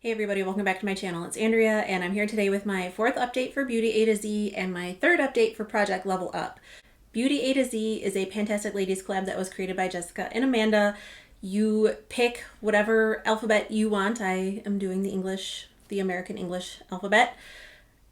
Hey everybody, welcome back to my channel. It's Andrea and I'm here today with my fourth update for Beauty A to Z and my third update for Project Level Up. Beauty A to Z is a Fantastic Ladies collab that was created by Jessica and Amanda. You pick whatever alphabet you want. I am doing the American English alphabet.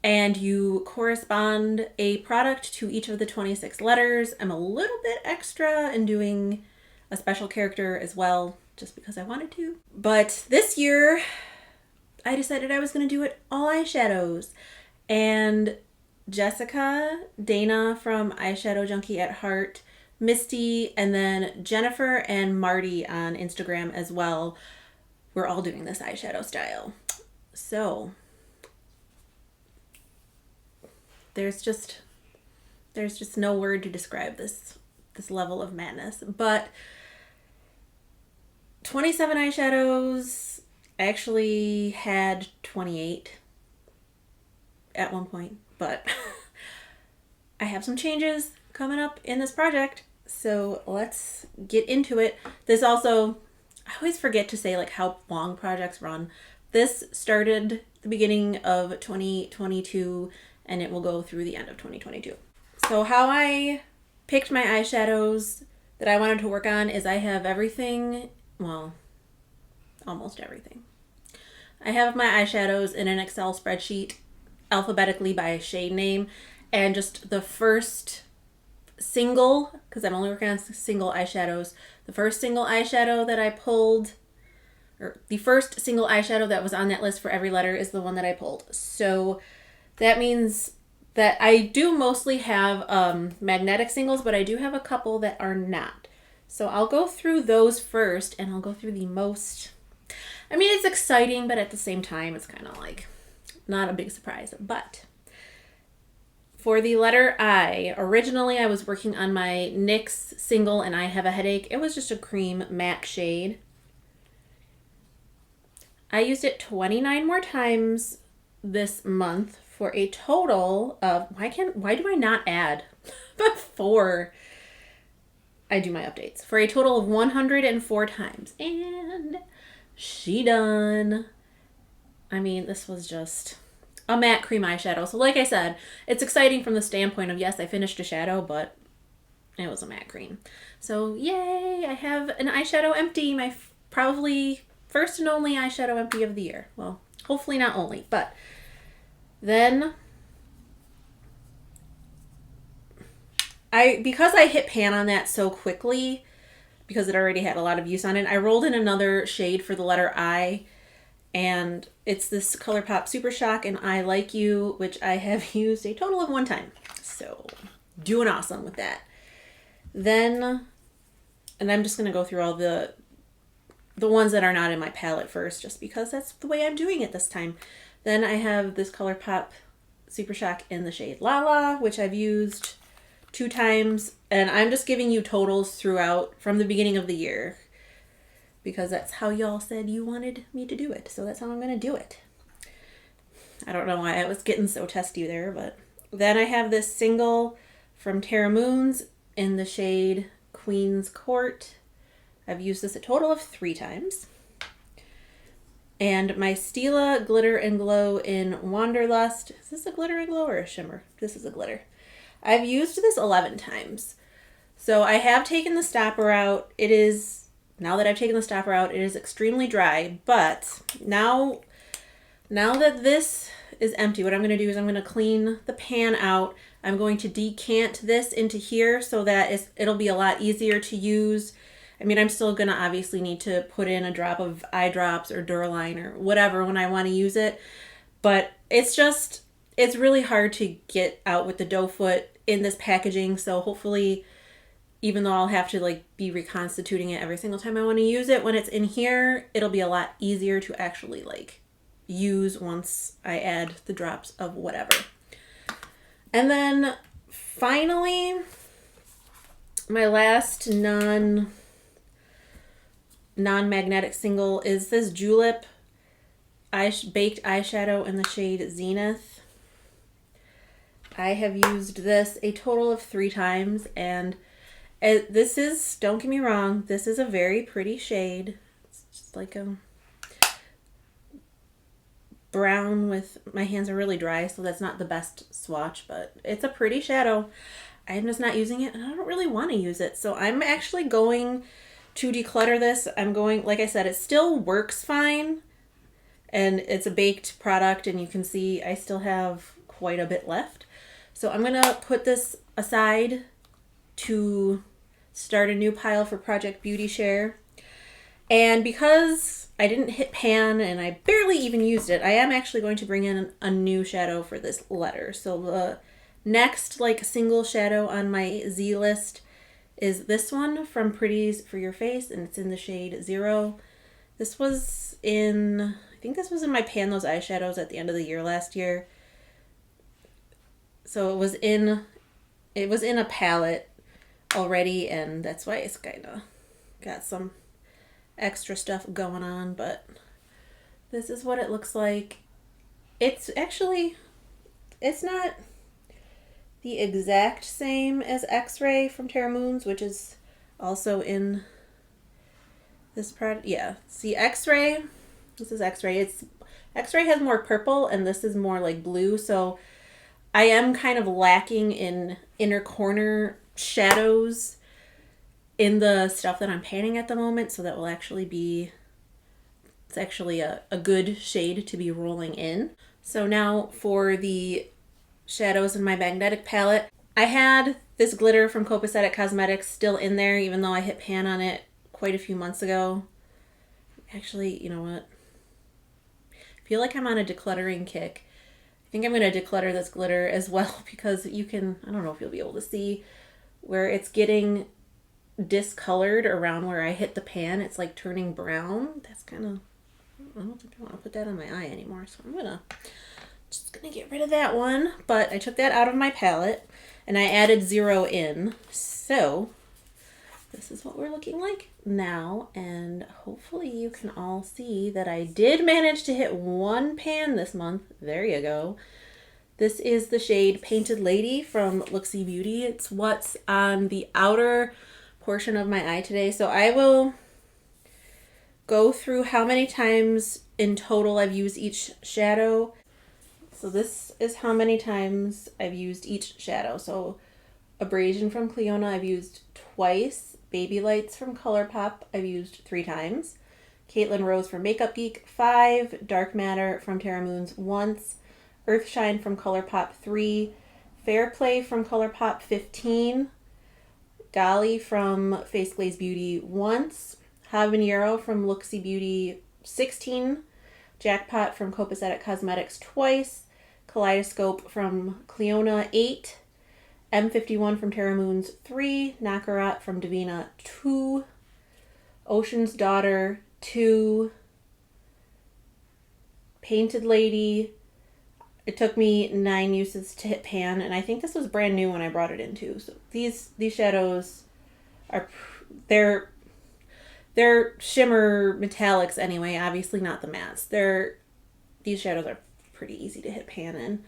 And you correspond a product to each of the 26 letters. I'm a little bit extra and doing a special character as well, just because I wanted to. But this year, I decided I was going to do it all eyeshadows. And Jessica, Dana from Eyeshadow Junkie at Heart, Misty, and then Jennifer and Marty on Instagram as well, we're all doing this eyeshadow style. So there's just no word to describe this level of madness. But 27 eyeshadows. I actually had 28 at one point, but I have some changes coming up in this project, so let's get into it. This also, I always forget to say like how long projects run. This started the beginning of 2022 and it will go through the end of 2022. So how I picked my eyeshadows that I wanted to work on is I have everything, well, almost everything. I have my eyeshadows in an Excel spreadsheet alphabetically by shade name, and just the first single, because I'm only working on single eyeshadows, the first single eyeshadow that I pulled, or the first single eyeshadow that was on that list for every letter is the one that I pulled. So that means that I do mostly have magnetic singles, but I do have a couple that are not. So I'll go through those first, and I'll go through the most... I mean, it's exciting, but at the same time, it's kind of like not a big surprise. But for the letter I, originally I was working on my NYX single and I Have a Headache. It was just a cream matte shade. I used it 29 more times this month for a total of, why do I not add before I do my updates? For a total of 104 times. And she done. I mean, this was just a matte cream eyeshadow. So like I said, it's exciting from the standpoint of, yes, I finished a shadow, but it was a matte cream. So yay, I have an eyeshadow empty. My probably first and only eyeshadow empty of the year. Well, hopefully not only, but then because I hit pan on that so quickly, because it already had a lot of use on it, I rolled in another shade for the letter I, and it's this ColourPop Super Shock and I Like You, which I have used a total of 1 time. So doing awesome with that. Then, and I'm just going to go through all the ones that are not in my palette first, just because that's the way I'm doing it this time. Then I have this ColourPop Super Shock in the shade Lala, which I've used 2 times, and I'm just giving you totals throughout from the beginning of the year because that's how y'all said you wanted me to do it, so that's how I'm going to do it. I don't know why I was getting so testy there, but then I have this single from Terra Moons in the shade Queen's Court. I've used this a total of 3 times. And my Stila Glitter and Glow in Wanderlust. Is this a glitter and glow or a shimmer? This is a glitter. I've used this 11 times. So I have taken the stopper out. It is, now that I've taken the stopper out, it is extremely dry. But now that this is empty, what I'm going to do is I'm going to clean the pan out. I'm going to decant this into here so that it'll be a lot easier to use. I mean, I'm still going to obviously need to put in a drop of eye drops or Duraline or whatever when I want to use it. But it's really hard to get out with the doe foot in this packaging, so hopefully, even though I'll have to like be reconstituting it every single time I want to use it, when it's in here, it'll be a lot easier to actually like use once I add the drops of whatever. And then finally, my last non-magnetic single is this Julep baked eyeshadow in the shade Zenith. I have used this a total of 3 times, and this is, don't get me wrong, this is a very pretty shade. It's just like a brown with, my hands are really dry, so that's not the best swatch, but it's a pretty shadow. I'm just not using it, and I don't really want to use it. So I'm actually going to declutter this. I'm going, like I said, it still works fine, and it's a baked product, and you can see I still have quite a bit left. So I'm going to put this aside to start a new pile for Project Beauty Share. And because I didn't hit pan and I barely even used it, I am actually going to bring in a new shadow for this letter. So the next like single shadow on my Z list is this one from Pretties for Your Face, and it's in the shade 0. This was in, I think this was in my Pan Those Eyeshadows at the end of the year last year. So it was in a palette already, and that's why it's kind of got some extra stuff going on, but this is what it looks like. It's not the exact same as X-Ray from Terra Moons, which is also in this product. Yeah, see X-Ray, this is X-Ray. X-Ray has more purple and this is more like blue, so I am kind of lacking in inner corner shadows in the stuff that I'm painting at the moment, so that will actually be, it's actually a good shade to be rolling in. So now for the shadows in my magnetic palette, I had this glitter from Copacetic Cosmetics still in there, even though I hit pan on it quite a few months ago. Actually, you know what? I feel like I'm on a decluttering kick. I think I'm going to declutter this glitter as well, because you can, I don't know if you'll be able to see where it's getting discolored around where I hit the pan. It's like turning brown. That's kind of, I don't think I want to put that on my eye anymore, so I'm just gonna get rid of that one. But I took that out of my palette and I added 0 in, so this is what we're looking like now, and hopefully you can all see that I did manage to hit one pan this month. There you go. This is the shade Painted Lady from Looksy Beauty. It's what's on the outer portion of my eye today. So I will go through how many times in total I've used each shadow. So this is how many times I've used each shadow. So Abrasion from Cleona I've used twice. Baby Lights from ColourPop I've used 3 times. Caitlin Rose from Makeup Geek 5. Dark Matter from Terra Moons once. Earthshine from ColourPop 3. Fair Play from ColourPop 15. Golly from Face Glaze Beauty once. Habanero from Looksy Beauty 16. Jackpot from Copacetic Cosmetics twice. Kaleidoscope from Cleona 8. M51 from Terra Moons 3. Nakarat from Divina 2. Ocean's Daughter 2. Painted Lady. It took me 9 uses to hit pan, and I think this was brand new when I brought it in too. So these shadows are, they're shimmer metallics anyway, obviously not the mattes. These shadows are pretty easy to hit pan in.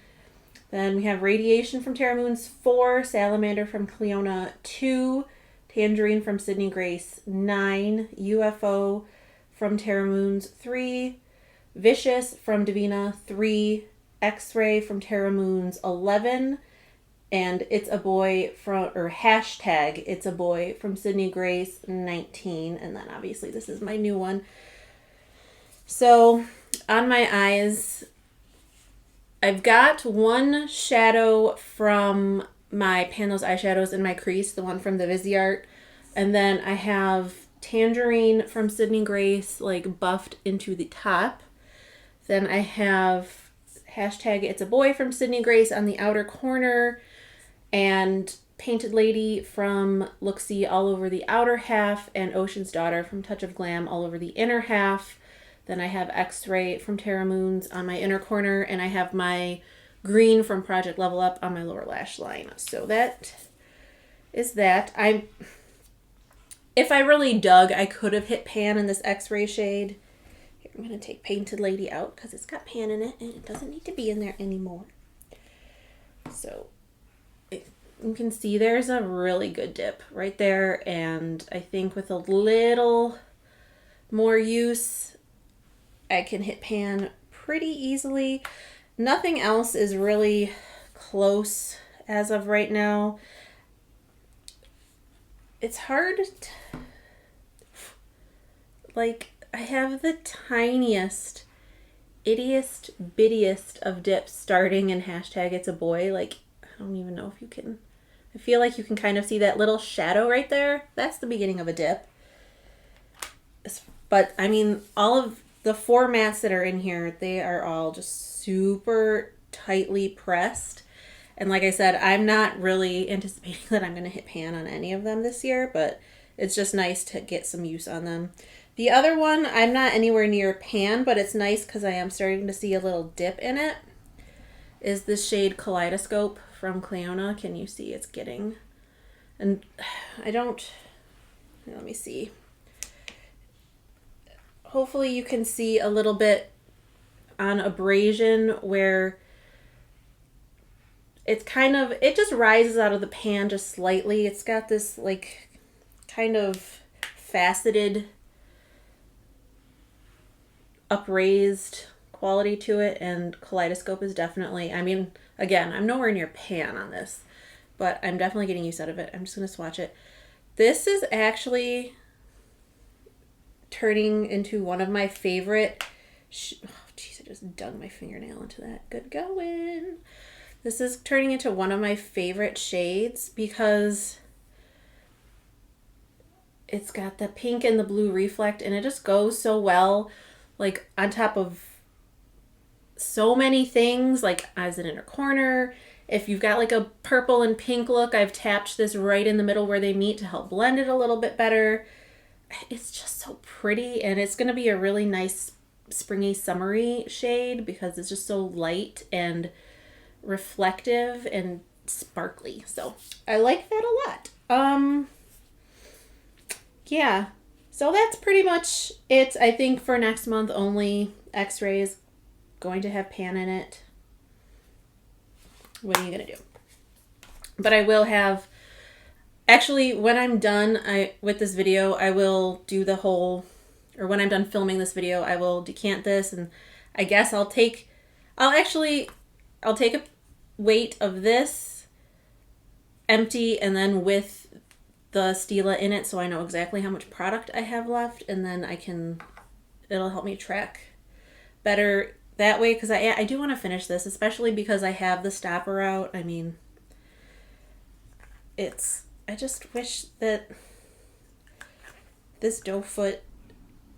Then we have Radiation from Terra Moons 4, Salamander from Cleona 2, Tangerine from Sydney Grace 9, UFO from Terra Moons 3, Vicious from Divina 3, X-Ray from Terra Moons 11, and It's a Boy from, or hashtag It's a Boy from Sydney Grace 19, and then obviously this is my new one. So on my eyes, I've got one shadow from my Pan Those Eyeshadows in my crease, the one from the Viseart, and then I have Tangerine from Sydney Grace like buffed into the top. Then I have hashtag It's a Boy from Sydney Grace on the outer corner, and Painted Lady from Looksy all over the outer half, and Ocean's Daughter from Touch of Glam all over the inner half. Then I have X-Ray from Terra Moons on my inner corner, and I have my green from Project Level Up on my lower lash line. So that is that. If I really dug, I could have hit pan in this X-Ray shade. Here, I'm going to take Painted Lady out because it's got pan in it and it doesn't need to be in there anymore. So you can see there's a really good dip right there, and I think with a little more use I can hit pan pretty easily. Nothing else is really close as of right now. It's hard like, I have the tiniest, ittiest, bittiest of dips starting in hashtag it's a boy. Like, I don't even know if you can. I feel like you can kind of see that little shadow right there. That's the beginning of a dip. But, I mean, all of the formats that are in here, they are all just super tightly pressed. And like I said, I'm not really anticipating that I'm going to hit pan on any of them this year, but it's just nice to get some use on them. The other one, I'm not anywhere near pan, but it's nice because I am starting to see a little dip in it, is this shade Kaleidoscope from Cleona. Can you see it's getting? And I don't, let me see. Hopefully you can see a little bit on abrasion where it's kind of, it just rises out of the pan just slightly. It's got this like kind of faceted, upraised quality to it, and Kaleidoscope is definitely, I mean, again, I'm nowhere near pan on this, but I'm definitely getting use out of it. I'm just going to swatch it. This is actually turning into one of my favorite, oh jeez, I just dug my fingernail into that. Good going. This is turning into one of my favorite shades because it's got the pink and the blue reflect, and it just goes so well, like on top of so many things, like as an inner corner. If you've got like a purple and pink look, I've tapped this right in the middle where they meet to help blend it a little bit better. It's just so pretty, and it's going to be a really nice springy, summery shade because it's just so light and reflective and sparkly. So I like that a lot. Yeah, so that's pretty much it. I think for next month only. X-Ray is going to have pan in it. What are you gonna do? But I will have, actually, when I'm done with this video, I will do the whole, or when I'm done filming this video, I will decant this, and I guess I'll take a weight of this empty and then with the Stila in it, so I know exactly how much product I have left, and then it'll help me track better that way, because I do want to finish this, especially because I have the stopper out. I mean, I just wish that this doe foot,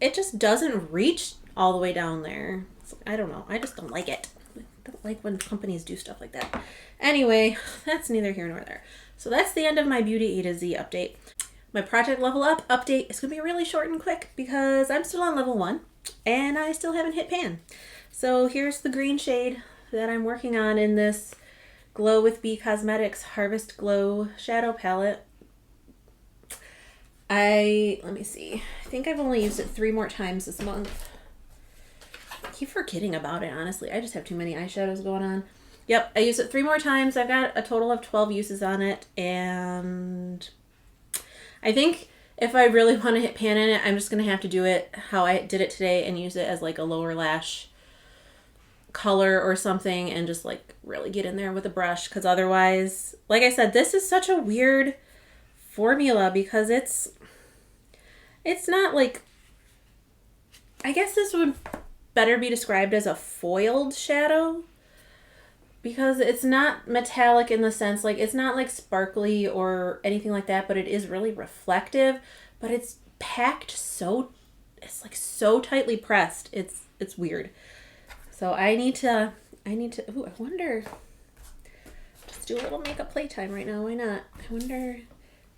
it just doesn't reach all the way down there. I don't know. I just don't like it. I don't like when companies do stuff like that. Anyway, that's neither here nor there. So that's the end of my Beauty A to Z update. My Project Level Up update is going to be really short and quick because I'm still on level 1 and I still haven't hit pan. So here's the green shade that I'm working on in this Glow with Bee Cosmetics Harvest Glow Shadow Palette. Let me see. I think I've only used it 3 more times this month. I keep forgetting about it, honestly. I just have too many eyeshadows going on. Yep, I used it 3 more times. I've got a total of 12 uses on it, and I think if I really want to hit pan in it, I'm just going to have to do it how I did it today and use it as like a lower lash color or something and just like really get in there with a brush, because otherwise, like I said, this is such a weird formula because it's not like, I guess this would better be described as a foiled shadow, because it's not metallic in the sense, like it's not like sparkly or anything like that, but it is really reflective, but it's packed so, it's like so tightly pressed. It's weird. So I need to, ooh, I wonder, just do a little makeup playtime right now. Why not? I wonder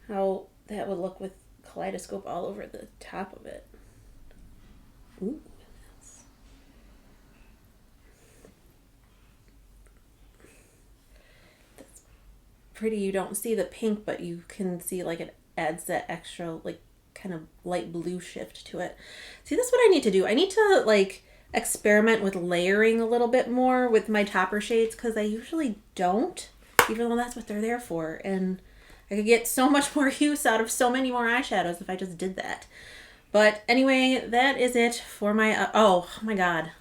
how that would look with Kaleidoscope all over the top of it. Ooh. That's pretty. You don't see the pink, but you can see like it adds that extra like kind of light blue shift to it. See, that's what I need to do. I need to like experiment with layering a little bit more with my topper shades, because I usually don't, even though that's what they're there for. And I could get so much more use out of so many more eyeshadows if I just did that. But anyway, that is it for my, oh my God.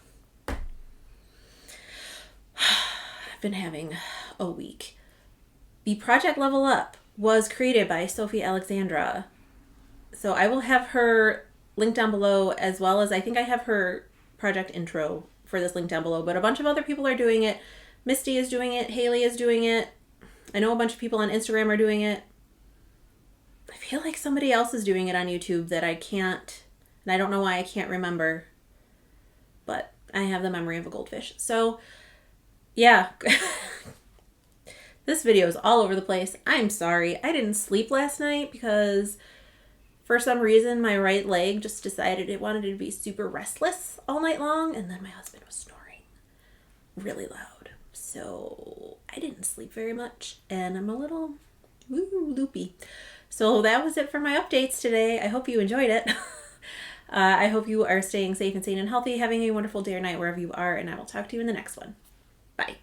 I've been having a week. The Project Level Up was created by Sofie Alexandra. So I will have her link down below, as well as I think I have her project intro for this link down below. But a bunch of other people are doing it. Misty is doing it. Haley is doing it. I know a bunch of people on Instagram are doing it. I feel like somebody else is doing it on YouTube that I can't, and I don't know why I can't remember. But I have the memory of a goldfish. So, yeah. This video is all over the place. I'm sorry. I didn't sleep last night because for some reason my right leg just decided it wanted to be super restless all night long, and then my husband was snoring really loud. So I didn't sleep very much, and I'm a little loopy. So that was it for my updates today. I hope you enjoyed it. I hope you are staying safe and sane and healthy, having a wonderful day or night wherever you are, and I will talk to you in the next one. Bye.